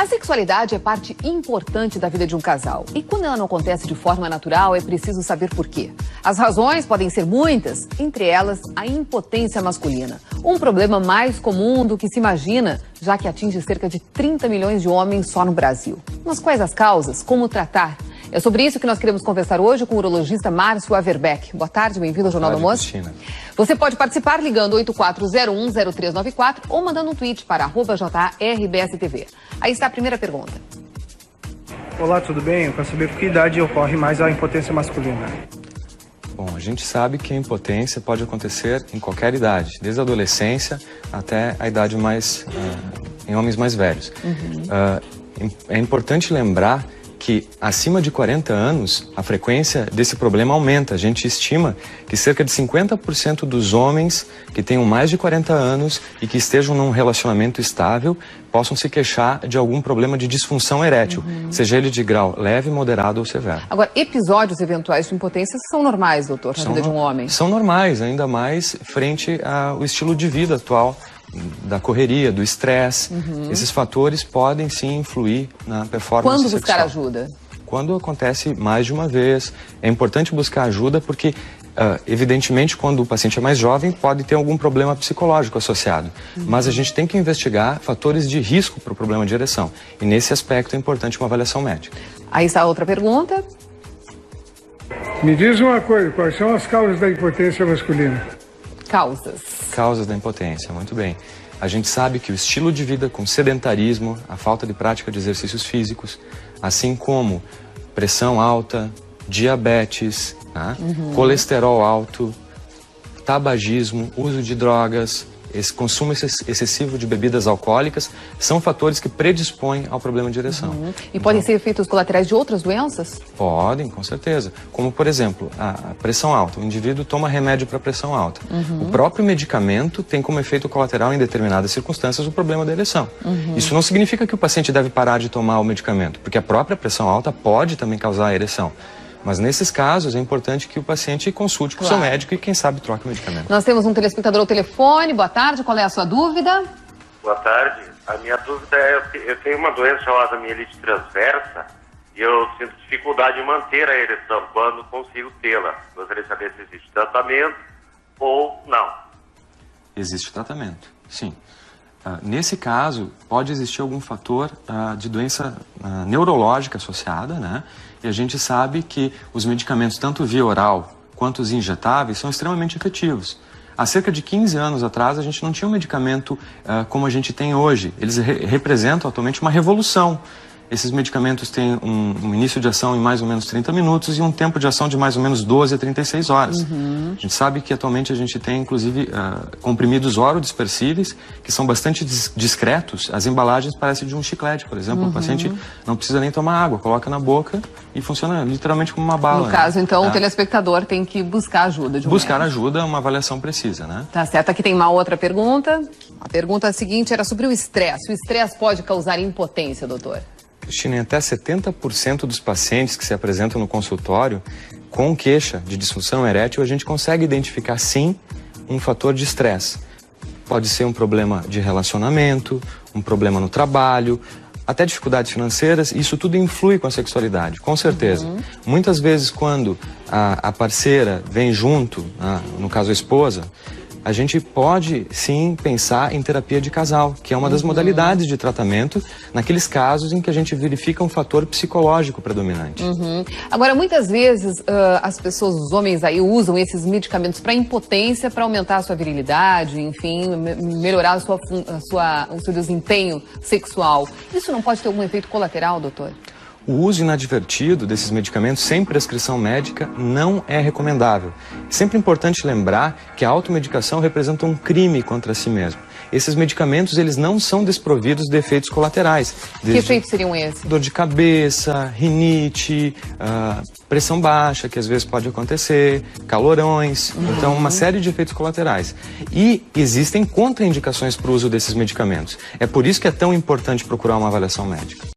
A sexualidade é parte importante da vida de um casal. E quando ela não acontece de forma natural, é preciso saber por quê. As razões podem ser muitas, entre elas a impotência masculina. Um problema mais comum do que se imagina, já que atinge cerca de 30 milhões de homens só no Brasil. Mas quais as causas? Como tratar? É sobre isso que nós queremos conversar hoje com o urologista Márcio Averbeck. Boa tarde, bem-vindo ao Jornal do Almoço. Cristina. Você pode participar ligando 8401-0394 ou mandando um tweet para @JRBSTV. Aí está a primeira pergunta. Olá, tudo bem? Eu quero saber por que idade ocorre mais a impotência masculina. Bom, a gente sabe que a impotência pode acontecer em qualquer idade, desde a adolescência até a idade mais em homens mais velhos. É importante lembrar que acima de 40 anos, a frequência desse problema aumenta. A gente estima que cerca de 50% dos homens que tenham mais de 40 anos e que estejam num relacionamento estável possam se queixar de algum problema de disfunção erétil, seja ele de grau leve, moderado ou severo. Agora, episódios eventuais de impotência são normais, doutor, na vida de um homem? São normais, ainda mais frente ao estilo de vida atual, da correria, do estresse. Esses fatores podem sim influir na performance sexual. Quando buscar ajuda? Quando acontece mais de uma vez. É importante buscar ajuda porque, evidentemente, quando o paciente é mais jovem, pode ter algum problema psicológico associado. Mas a gente tem que investigar fatores de risco para o problema de ereção. E nesse aspecto é importante uma avaliação médica. Aí está a outra pergunta. Me diz uma coisa, quais são as causas da impotência masculina? Causas da impotência, muito bem. A gente sabe que o estilo de vida com sedentarismo, a falta de prática de exercícios físicos, assim como pressão alta, diabetes, né? Colesterol alto, tabagismo, uso de drogas, esse consumo excessivo de bebidas alcoólicas, são fatores que predispõem ao problema de ereção. E podem ser efeitos colaterais de outras doenças? Podem, com certeza. Como, por exemplo, a pressão alta. O indivíduo toma remédio para pressão alta. O próprio medicamento tem como efeito colateral, em determinadas circunstâncias, o problema da ereção. Isso não significa que o paciente deve parar de tomar o medicamento, porque a própria pressão alta pode também causar a ereção. Mas nesses casos é importante que o paciente consulte com o seu médico e quem sabe troque o medicamento. Nós temos um telespectador ao telefone. Boa tarde, qual é a sua dúvida? Boa tarde. A minha dúvida é, eu tenho uma doença chamada mielite transversa e eu sinto dificuldade em manter a ereção quando consigo tê-la. Gostaria de saber se existe tratamento ou não. Existe tratamento, sim. Nesse caso, pode existir algum fator de doença neurológica associada, né? E a gente sabe que os medicamentos, tanto via oral quanto os injetáveis, são extremamente efetivos. Há cerca de 15 anos atrás, a gente não tinha um medicamento como a gente tem hoje. Eles representam atualmente uma revolução. Esses medicamentos têm um início de ação em mais ou menos 30 minutos e um tempo de ação de mais ou menos 12 a 36 horas. A gente sabe que atualmente a gente tem, inclusive, comprimidos orodispersíveis, que são bastante discretos. As embalagens parecem de um chiclete, por exemplo. O paciente não precisa nem tomar água, coloca na boca e funciona literalmente como uma bala. No caso, então, o telespectador tem que buscar ajuda de um Buscar médico. ajuda, uma avaliação precisa, né? Tá certo. Aqui tem uma outra pergunta. A pergunta seguinte era sobre o estresse. O estresse pode causar impotência, doutor? Cristina, em até 70% dos pacientes que se apresentam no consultório com queixa de disfunção erétil, a gente consegue identificar, sim, um fator de estresse. Pode ser um problema de relacionamento, um problema no trabalho, até dificuldades financeiras, isso tudo influi com a sexualidade, com certeza. Muitas vezes, quando a parceira vem junto, no caso a esposa, a gente pode, sim, pensar em terapia de casal, que é uma das modalidades de tratamento naqueles casos em que a gente verifica um fator psicológico predominante. Agora, muitas vezes, as pessoas, os homens aí, usam esses medicamentos para impotência, para aumentar a sua virilidade, enfim, melhorar o seu desempenho sexual. Isso não pode ter algum efeito colateral, doutor? O uso inadvertido desses medicamentos sem prescrição médica não é recomendável. É sempre importante lembrar que a automedicação representa um crime contra si mesmo. Esses medicamentos, eles não são desprovidos de efeitos colaterais. Que efeitos seriam esses? Dor de cabeça, rinite, pressão baixa, que às vezes pode acontecer, calorões, então uma série de efeitos colaterais. E existem contraindicações para o uso desses medicamentos. É por isso que é tão importante procurar uma avaliação médica.